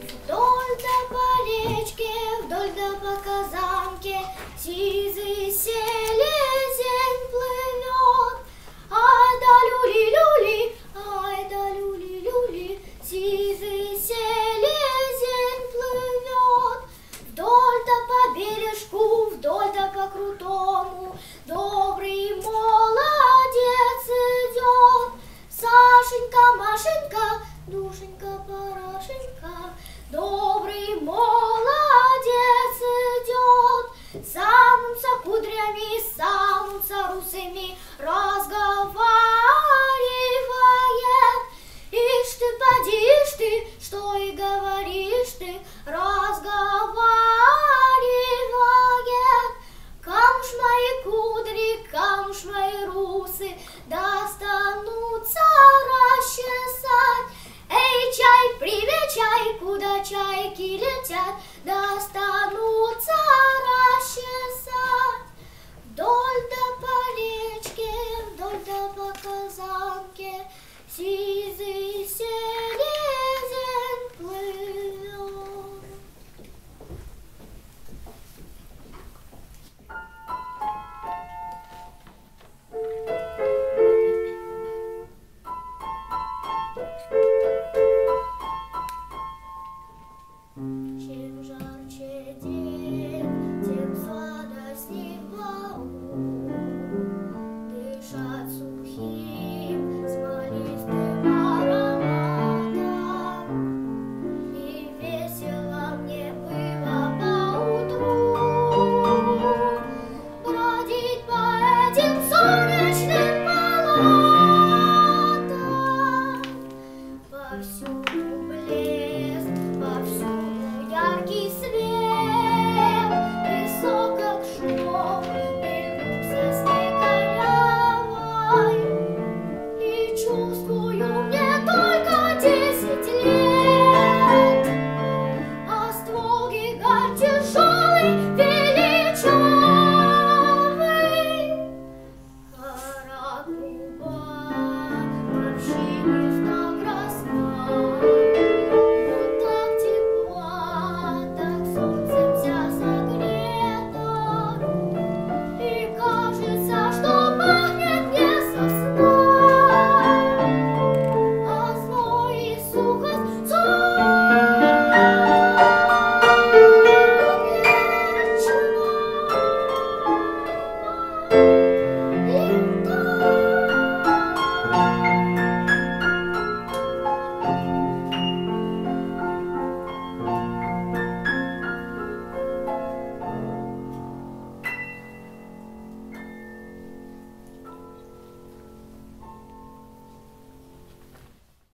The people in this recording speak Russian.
Вдоль да по речке, вдоль да по казанке сизый селезень плывет. Ай да люли-люли, ай да люли-люли, сизый селезень плывет. Вдоль да по бережку, вдоль да по крутому добрый молодец идет. Сашенька, Машенька, душенька, Парашенька, добрый молодец идет. Самутся кудрями, самутся русыми, разговаривает. Ишь ты, поди, ишь ты, что и говоришь ты, разговаривает. Камуш мои кудри, камуш мои русы, достанутся расчесать. Эй, чай, привет, чай, куда чайки летят, да